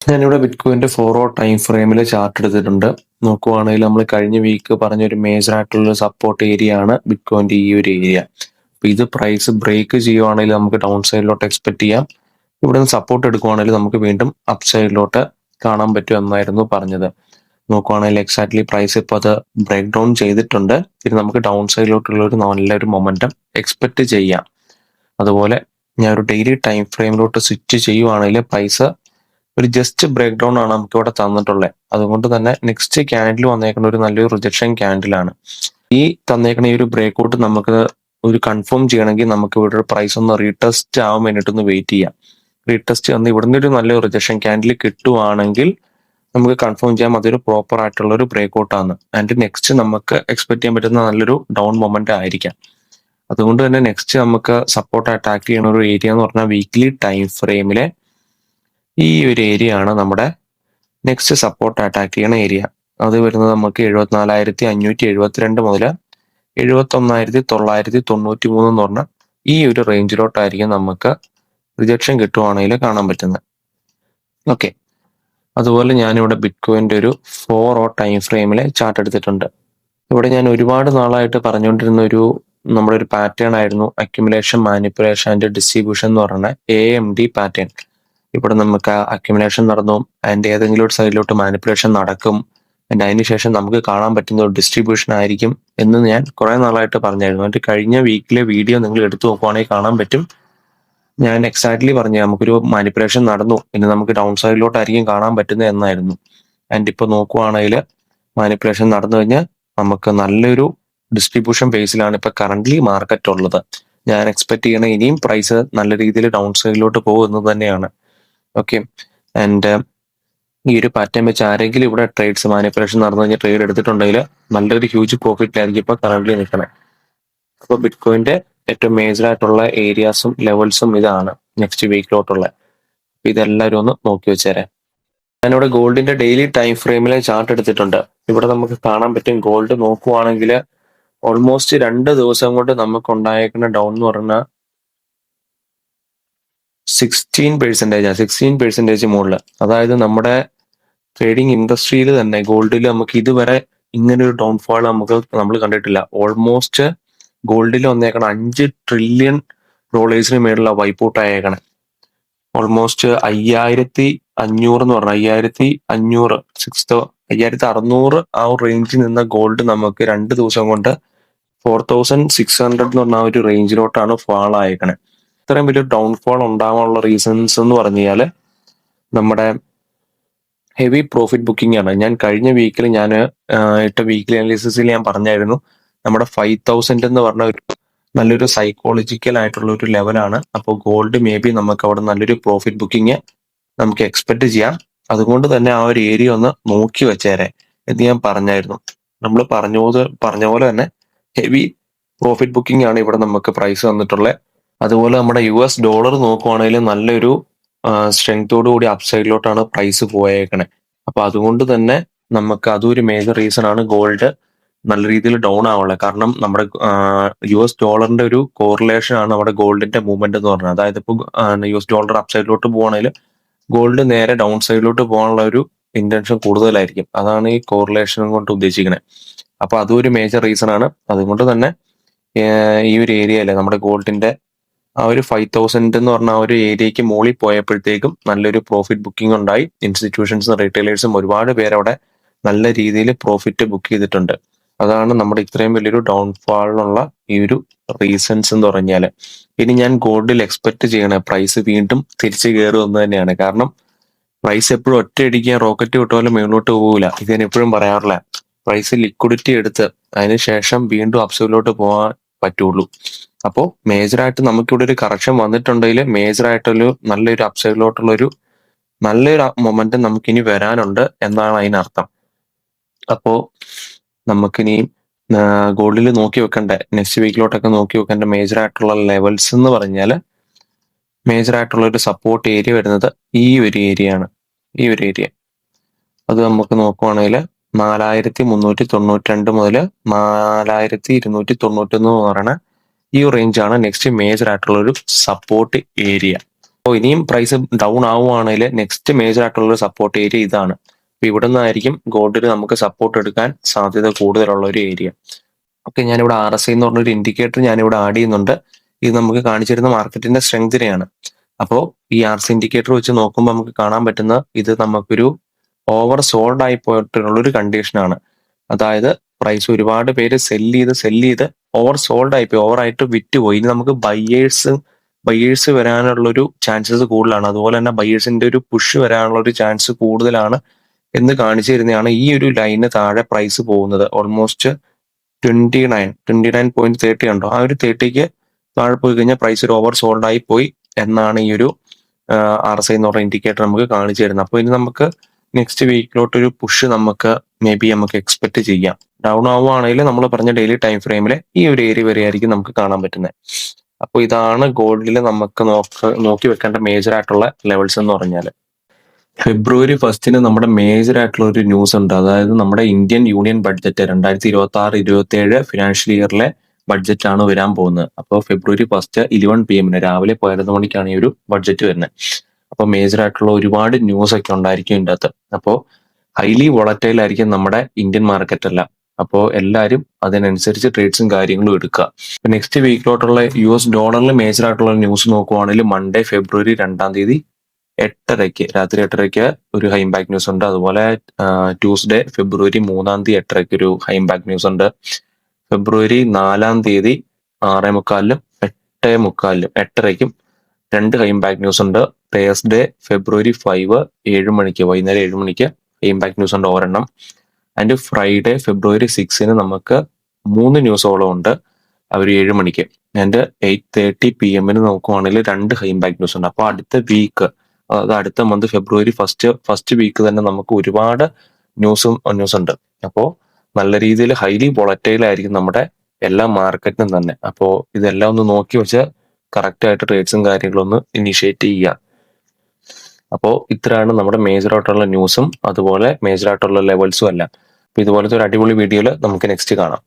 ഞാനിവിടെ ബിറ്റ്കോയിന്റെ 4 hour time ഫ്രെയിമിൽ chart എടുത്തിട്ടുണ്ട്. നോക്കുവാണെങ്കിൽ നമ്മൾ കഴിഞ്ഞ വീക്ക് പറഞ്ഞൊരു മേജർ ആയിട്ടുള്ള സപ്പോർട്ട് ഏരിയ ആണ് ബിറ്റ്കോയിന്റെ ഈ ഒരു ഏരിയ. അപ്പൊ ഇത് പ്രൈസ് ബ്രേക്ക് ചെയ്യുവാണെങ്കിൽ നമുക്ക് ഡൗൺ സൈഡിലോട്ട് എക്സ്പെക്ട് ചെയ്യാം. ഇവിടെ നിന്ന് സപ്പോർട്ട് എടുക്കുവാണെങ്കിൽ നമുക്ക് വീണ്ടും അപ്പ് സൈഡിലോട്ട് കാണാൻ പറ്റും എന്നായിരുന്നു പറഞ്ഞത്. നോക്കുവാണെങ്കിൽ എക്സാക്ട്ലി പ്രൈസ് ഇപ്പോൾ അത് ബ്രേക്ക് ഡൗൺ ചെയ്തിട്ടുണ്ട്. ഇത് നമുക്ക് ഡൗൺ സൈഡിലോട്ടുള്ള ഒരു നല്ലൊരു മൊമെന്റം എക്സ്പെക്ട് ചെയ്യാം. അതുപോലെ ഞാൻ ഒരു ഡെയിലി ടൈം ഫ്രെയിമിലോട്ട് സ്വിച്ച് ചെയ്യുവാണെങ്കിൽ പ്രൈസ് ഒരു ജസ്റ്റ് ബ്രേക്ക് ഡൗൺ ആണ് നമുക്ക് ഇവിടെ തന്നിട്ടുള്ളത്. അതുകൊണ്ട് തന്നെ നെക്സ്റ്റ് ക്യാൻഡിൽ വന്നേക്കുന്ന ഒരു നല്ലൊരു റിജക്ഷൻ ക്യാൻഡിലാണ്. ഈ തന്നേക്കുന്ന ഈ ഒരു ബ്രേക്ക് ഔട്ട് നമുക്ക് ഒരു കൺഫേം ചെയ്യണമെങ്കിൽ നമുക്ക് ഇവിടെ ഒരു പ്രൈസ് ഒന്ന് റീടെസ്റ്റ് ആവാൻ വേണ്ടിയിട്ട് ഒന്ന് വെയിറ്റ് ചെയ്യാം. റീടെസ്റ്റ് വന്ന് ഇവിടുന്ന് ഒരു നല്ലൊരു റിജക്ഷൻ ക്യാൻഡിൽ കിട്ടുവാണെങ്കിൽ നമുക്ക് കൺഫേം ചെയ്യാം അതൊരു പ്രോപ്പർ ആയിട്ടുള്ള ഒരു ബ്രേക്ക് ഔട്ട് ആണ്. ആൻഡ് നെക്സ്റ്റ് നമുക്ക് എക്സ്പെക്ട് ചെയ്യാൻ പറ്റുന്ന നല്ലൊരു ഡൗൺ മൊമെന്റ് ആയിരിക്കാം. അതുകൊണ്ട് തന്നെ നെക്സ്റ്റ് നമുക്ക് സപ്പോർട്ട് അറ്റാക്ക് ചെയ്യുന്ന ഒരു ഏരിയ എന്ന് പറഞ്ഞാൽ വീക്ക്ലി ടൈം ഫ്രെയിമിലെ ഈ ഒരു ഏരിയ ആണ് നമ്മുടെ നെക്സ്റ്റ് സപ്പോർട്ട് അറ്റാക്ക് ചെയ്യണ ഏരിയ. അത് വരുന്നത് നമുക്ക് 74,572 മുതൽ 71,993 എന്ന് പറഞ്ഞ ഈ ഒരു റേഞ്ചിലോട്ടായിരിക്കും നമുക്ക് റിജക്ഷൻ കിട്ടുവാണെങ്കിൽ കാണാൻ പറ്റുന്നത്. ഓക്കെ, അതുപോലെ ഞാനിവിടെ ബിറ്റ്കോയിന്റെ ഒരു 4 hour ടൈം ഫ്രെയിമിലെ ചാർട്ട് എടുത്തിട്ടുണ്ട്. ഇവിടെ ഞാൻ ഒരുപാട് നാളായിട്ട് പറഞ്ഞുകൊണ്ടിരുന്ന നമ്മുടെ ഒരു പാറ്റേൺ ആയിരുന്നു അക്യുമുലേഷൻ, മാനിപ്പുലേഷൻ ആൻഡ് ഡിസ്ട്രിബ്യൂഷൻ എന്ന് പറയുന്ന AMD പാറ്റേൺ. ഇവിടെ നമുക്ക് അക്യുമുലേഷൻ നടന്നു, അതിന്റെ ഏതെങ്കിലും ഒരു സൈഡിലോട്ട് മാനിപ്പുലേഷൻ നടക്കും, അതിനുശേഷം നമുക്ക് കാണാൻ പറ്റുന്ന ഒരു ഡിസ്ട്രിബ്യൂഷൻ ആയിരിക്കും എന്ന് ഞാൻ കുറെ നാളായിട്ട് പറഞ്ഞായിരുന്നു. എന്നിട്ട് കഴിഞ്ഞ വീക്കിലെ വീഡിയോ നിങ്ങൾ എടുത്തു നോക്കുവാണെങ്കിൽ കാണാൻ പറ്റും. ഞാൻ എക്സാക്ട്ലി പറഞ്ഞു നമുക്കൊരു മാനിപ്പുലേഷൻ നടന്നു, ഇനി നമുക്ക് ഡൗൺ സൈഡിലോട്ടായിരിക്കും കാണാൻ പറ്റുന്നത് എന്നായിരുന്നു. ആൻഡ് ഇപ്പൊ നോക്കുവാണെങ്കിൽ മാനിപ്പുലേഷൻ നടന്നു കഴിഞ്ഞാൽ നമുക്ക് നല്ലൊരു ഡിസ്ട്രിബ്യൂഷൻ ബേസിലാണ് ഇപ്പൊ കറന്റ്ലി മാർക്കറ്റ് ഉള്ളത്. ഞാൻ എക്സ്പെക്ട് ചെയ്യണ ഇനിയും പ്രൈസ് നല്ല രീതിയിൽ ഡൗൺ സൈഡിലോട്ട് പോകുന്നത് തന്നെയാണ്. ഓക്കെ, ആൻഡ് ഈ ഒരു പാറ്റേൺ വെച്ച് ആരെങ്കിലും ഇവിടെ ട്രേഡ്സ് മാനിപ്പുലേഷൻ നടന്നു കഴിഞ്ഞാൽ ട്രേഡ് എടുത്തിട്ടുണ്ടെങ്കിൽ നല്ലൊരു ഹ്യൂജ് പ്രോഫിറ്റിലായിരിക്കും ഇപ്പൊ കറന്റ്ലി നിൽക്കണേ. അപ്പോൾ ബിറ്റ്കോയിന്റെ ഏറ്റവും മേജർ ആയിട്ടുള്ള ഏരിയാസും ലെവൽസും ഇതാണ് നെക്സ്റ്റ് വീക്കിലോട്ടുള്ള. ഇതെല്ലാവരും ഒന്ന് നോക്കി വെച്ചേരാം. ഞാനിവിടെ ഗോൾഡിന്റെ ഡെയിലി ടൈം ഫ്രെയിമിലെ ചാർട്ട് എടുത്തിട്ടുണ്ട്. ഇവിടെ നമുക്ക് കാണാൻ പറ്റും ഗോൾഡ് നോക്കുവാണെങ്കിൽ ഓൾമോസ്റ്റ് 2 ദിവസം കൊണ്ട് നമുക്ക് ഉണ്ടായേക്കുന്ന ഡൗൺ എന്ന് പറഞ്ഞാൽ 16% മുകളിൽ. അതായത് നമ്മുടെ ട്രേഡിംഗ് ഇൻഡസ്ട്രിയിൽ തന്നെ ഗോൾഡിൽ നമുക്ക് ഇതുവരെ ഇങ്ങനെ ഒരു ഡൗൺഫാൾ നമ്മൾ കണ്ടിട്ടില്ല. ഓൾമോസ്റ്റ് ഗോൾഡിൽ വന്നേക്കണം $5 ട്രില്യൺ മേലുള്ള വൈപ്പ് ഔട്ട് ആയേക്കണേ. ഓൾമോസ്റ്റ് 5,500 എന്ന് പറഞ്ഞാൽ 5,500 5,600 ആ ഒരു റേഞ്ചിൽ നിന്ന ഗോൾഡ് നമുക്ക് 2 ദിവസം കൊണ്ട് 4,600 എന്ന് പറഞ്ഞ ആ ഒരു റേഞ്ചിലോട്ടാണ് ഫാൾ ആയേക്കണേ. ഇത്രയും വലിയ ഡൗൺഫാൾ ഉണ്ടാവാനുള്ള റീസൺസ് എന്ന് പറഞ്ഞു കഴിഞ്ഞാല് നമ്മുടെ ഹെവി പ്രോഫിറ്റ് ബുക്കിംഗ് ആണ്. ഞാൻ കഴിഞ്ഞ വീക്കിൽ ഇട്ട വീക്കിലി അനാലിസിസിൽ ഞാൻ പറഞ്ഞായിരുന്നു നമ്മുടെ 5,000 എന്ന് പറഞ്ഞ ഒരു നല്ലൊരു സൈക്കോളജിക്കൽ ആയിട്ടുള്ള ഒരു ലെവലാണ്. അപ്പോൾ ഗോൾഡ് മേ ബി നമുക്ക് അവിടെ നല്ലൊരു പ്രോഫിറ്റ് ബുക്കിംഗ് നമുക്ക് എക്സ്പെക്ട് ചെയ്യാം. അതുകൊണ്ട് തന്നെ ആ ഒരു ഏരിയ ഒന്ന് നോക്കി വെച്ചേരെ എന്ന് ഞാൻ പറഞ്ഞായിരുന്നു. നമ്മൾ പറഞ്ഞ പോലെ തന്നെ ഹെവി പ്രോഫിറ്റ് ബുക്കിംഗ് ആണ് ഇവിടെ നമുക്ക് പ്രൈസ് വന്നിട്ടുള്ളത്. അതുപോലെ നമ്മുടെ US ഡോളർ നോക്കുവാണെങ്കിൽ നല്ലൊരു സ്ട്രെങ്തോടു കൂടി അപ്സൈഡിലോട്ടാണ് പ്രൈസ് പോയേക്കണേ. അപ്പൊ അതുകൊണ്ട് തന്നെ നമുക്ക് അതൊരു മേജർ റീസൺ ആണ് ഗോൾഡ് നല്ല രീതിയിൽ ഡൗൺ ആവുള്ളത്. കാരണം നമ്മുടെ US ഡോളറിന്റെ ഒരു കോറിലേഷൻ ആണ് നമ്മുടെ ഗോൾഡിന്റെ മൂവ്മെന്റ് എന്ന് പറഞ്ഞത്. അതായത് ഇപ്പോൾ US ഡോളർ അപ്സൈഡിലോട്ട് പോവാണെങ്കിൽ ഗോൾഡ് നേരെ ഡൗൺ സൈഡിലോട്ട് പോകാനുള്ള ഒരു ഇന്റൻഷൻ കൂടുതലായിരിക്കും. അതാണ് ഈ കോറിലേഷൻ കൊണ്ട് ഉദ്ദേശിക്കുന്നത്. അപ്പൊ അതും ഒരു മേജർ റീസൺ ആണ്. അതുകൊണ്ട് തന്നെ ഈ ഒരു ഏരിയയിലെ നമ്മുടെ ഗോൾഡിന്റെ ആ ഒരു 5,000 എന്ന് പറഞ്ഞ ആ ഒരു ഏരിയക്ക് മുകളിൽ പോയപ്പോഴത്തേക്കും നല്ലൊരു പ്രോഫിറ്റ് ബുക്കിംഗ് ഉണ്ടായി. ഇൻസ്റ്റിറ്റ്യൂഷൻസും റീറ്റെയിലേഴ്സും ഒരുപാട് പേര് അവിടെ നല്ല രീതിയിൽ പ്രോഫിറ്റ് ബുക്ക് ചെയ്തിട്ടുണ്ട്. അതാണ് നമ്മുടെ ഇത്രയും വലിയൊരു ഡൗൺഫാളിനുള്ള ഈ ഒരു റീസൺസ് എന്ന് പറഞ്ഞാല്. ഇനി ഞാൻ ഗോൾഡിൽ എക്സ്പെക്ട് ചെയ്യണ പ്രൈസ് വീണ്ടും തിരിച്ചു കയറുമെന്ന് തന്നെയാണ്. കാരണം പ്രൈസ് എപ്പോഴും ഒറ്റയടിക്കാൻ റോക്കറ്റ് വിട്ട പോലെ മുകളിലോട്ട് പോകില്ല. ഇത് ഞാൻ എപ്പോഴും പറയാറില്ല. പ്രൈസ് ലിക്വിഡിറ്റി എടുത്ത് അതിനുശേഷം വീണ്ടും അപ്സൈഡിലോട്ട് പോകാൻ പറ്റുള്ളൂ. അപ്പോൾ മേജറായിട്ട് നമുക്കിവിടെ ഒരു കറക്ഷൻ വന്നിട്ടുണ്ടെങ്കിൽ മേജറായിട്ടൊരു നല്ലൊരു അപ്സൈഡിലോട്ടുള്ള നല്ലൊരു മൊമെന്റം നമുക്കിനി വരാനുണ്ട് എന്നാണ് അതിനർത്ഥം. അപ്പോ നമുക്കിനി ഗോൾഡിൽ നോക്കി വെക്കേണ്ട നെക്സ്റ്റ് വീക്കിലോട്ടൊക്കെ നോക്കി വെക്കേണ്ട മേജർ ആയിട്ടുള്ള ലെവൽസ് എന്ന് പറഞ്ഞാൽ മേജർ ആയിട്ടുള്ള ഒരു സപ്പോർട്ട് ഏരിയ വരുന്നത് ഈ ഒരു ഏരിയ ആണ്. ഈ ഒരു ഏരിയ അത് നമുക്ക് നോക്കുവാണെങ്കിൽ 4,392 മുതൽ 4,291 എന്ന് പറയുന്ന ഈ റേഞ്ചാണ് നെക്സ്റ്റ് മേജർ ആയിട്ടുള്ള ഒരു സപ്പോർട്ട് ഏരിയ. അപ്പോൾ ഇനിയും പ്രൈസ് ഡൗൺ ആവുകയാണെങ്കിൽ നെക്സ്റ്റ് മേജർ ആയിട്ടുള്ള ഒരു സപ്പോർട്ട് ഏരിയ ഇതാണ്. അപ്പൊ ഇവിടെ നിന്നായിരിക്കും ഗോൾഡിൽ നമുക്ക് സപ്പോർട്ട് എടുക്കാൻ സാധ്യത കൂടുതലുള്ള ഒരു ഏരിയ. ഓക്കെ, ഞാനിവിടെ RSI എന്ന് പറഞ്ഞൊരു ഇൻഡിക്കേറ്റർ ഞാനിവിടെ ആഡ് ചെയ്യുന്നുണ്ട്. ഇത് നമുക്ക് കാണിച്ചിരുന്ന മാർക്കറ്റിന്റെ സ്ട്രെങ്തിനെയാണ്. അപ്പോൾ ഈ RSI ഇൻഡിക്കേറ്റർ വെച്ച് നോക്കുമ്പോൾ നമുക്ക് കാണാൻ പറ്റുന്ന ഇത് നമുക്കൊരു ഓവർ സോൾഡ് ആയി പോയിട്ടുള്ള ഒരു കണ്ടീഷനാണ്. അതായത് പ്രൈസ് ഒരുപാട് പേര് സെല്ല് ചെയ്ത് ഓവർ സോൾഡ് ആയിപ്പോയി, ഓവറായിട്ട് വിറ്റുപോയി. ഇനി നമുക്ക് ബയേഴ്സ് വരാനുള്ള ഒരു ചാൻസസ് കൂടുതലാണ്. അതുപോലെ തന്നെ ബയേഴ്സിന്റെ ഒരു പുഷ് വരാനുള്ള ഒരു ചാൻസ് കൂടുതലാണ് എന്ന് കാണിച്ചു തരുന്നതാണ് ഈ ഒരു ലൈന് താഴെ പ്രൈസ് പോകുന്നത്. ഓൾമോസ്റ്റ് 29.30 ഉണ്ടോ, ആ ഒരു 30ക്ക് താഴെ പോയി കഴിഞ്ഞാൽ പ്രൈസ് ഒരു ഓവർ സോൾഡ് ആയി പോയി എന്നാണ് ഈ ഒരു RSI എന്ന് പറഞ്ഞ ഇൻഡിക്കേറ്റർ നമുക്ക് കാണിച്ചു തരുന്നത്. അപ്പോൾ ഇനി നമുക്ക് നെക്സ്റ്റ് വീക്കിലോട്ട് ഒരു പുഷ് നമുക്ക് നമുക്ക് എക്സ്പെക്ട് ചെയ്യാം. ഡൗൺ ആവുകയാണെങ്കിൽ നമ്മൾ പറഞ്ഞ ഡെയിലി ടൈം ഫ്രെയിമിൽ ഈ ഒരു ഏരിയ വരെ ആയിരിക്കും നമുക്ക് കാണാൻ പറ്റുന്നത്. അപ്പോൾ ഇതാണ് ഗോൾഡിൽ നമുക്ക് നോക്കി വെക്കേണ്ട മേജർ ആയിട്ടുള്ള ലെവൽസ് എന്ന് പറഞ്ഞാൽ. February 1 നമ്മുടെ മേജർ ആയിട്ടുള്ള ഒരു ന്യൂസ് ഉണ്ട്. അതായത് നമ്മുടെ ഇന്ത്യൻ യൂണിയൻ ബഡ്ജറ്റ് 2026-27 ഫിനാൻഷ്യൽ ഇയറിലെ ബഡ്ജറ്റ് ആണ് വരാൻ പോകുന്നത്. അപ്പോൾ February 1 11 PM രാവിലെ 11 മണിക്കാണ് ഈ ഒരു ബഡ്ജറ്റ് വരുന്നത്. അപ്പോൾ മേജർ ആയിട്ടുള്ള ഒരുപാട് ന്യൂസ് ഒക്കെ ഉണ്ടായിരിക്കും ഇതിൻ്റെ അകത്ത്. അപ്പോൾ ഹൈലി വോളറ്റൈൽ ആയിരിക്കും നമ്മുടെ ഇന്ത്യൻ മാർക്കറ്റ് എല്ലാം. അപ്പോൾ എല്ലാവരും അതിനനുസരിച്ച് ട്രേഡ്സും കാര്യങ്ങളും എടുക്കുക. നെക്സ്റ്റ് വീക്കിലോട്ടുള്ള US ഡോളറിൽ മേജർ ആയിട്ടുള്ള ന്യൂസ് നോക്കുവാണെങ്കിൽ മൺഡേ February 2 രാത്രി 8:30 ഒരു ഹൈ ഇമ്പാക്ട് ന്യൂസ് ഉണ്ട്. അതുപോലെ ട്യൂസ്ഡേ February 3 8:30 ഒരു ഹൈ ഇമ്പാക്ട് ന്യൂസ് ഉണ്ട്. February 4 6:45 8:45 8:30 2 ഹൈ ഇമ്പാക്ട് ന്യൂസ് ഉണ്ട്. തേഴ്സ്ഡേ February 5 വൈകുന്നേരം 7 മണിക്ക് ഹൈ ഇമ്പാക്ട് ന്യൂസ് ഉണ്ട് ഒരെണ്ണം. ആൻഡ് ഫ്രൈഡേ February 6 നമുക്ക് 3 ന്യൂസോളം ഉണ്ട്, അവർ 7 മണിക്ക്. ആൻഡ് 8:30 PM നോക്കുവാണെങ്കിൽ 2 ഹൈ ഇമ്പാക്ട് ന്യൂസ് ഉണ്ട്. അപ്പോൾ അടുത്ത വീക്ക്, അതായത് അടുത്ത മന്ത് February 1 വീക്ക് തന്നെ നമുക്ക് ഒരുപാട് ന്യൂസ് ഉണ്ട്. അപ്പോൾ നല്ല രീതിയിൽ ഹൈലി വോളറ്റൈൽ ആയിരിക്കും നമ്മുടെ എല്ലാ മാർക്കറ്റിനും തന്നെ. അപ്പോൾ ഇതെല്ലാം ഒന്ന് നോക്കി വെച്ച് കറക്റ്റ് ആയിട്ട് ട്രേഡ്സും കാര്യങ്ങളും ഒന്ന് ഇനിഷ്യേറ്റ് ചെയ്യുക. അപ്പോൾ ഇത്രയാണ് നമ്മുടെ മേജർ ആയിട്ടുള്ള ന്യൂസും അതുപോലെ മേജർ ആയിട്ടുള്ള ലെവൽസും എല്ലാം. അപ്പോൾ ഇതുപോലത്തെ ഒരു അടിപൊളി വീഡിയോയിൽ നമുക്ക് നെക്സ്റ്റ് കാണാം.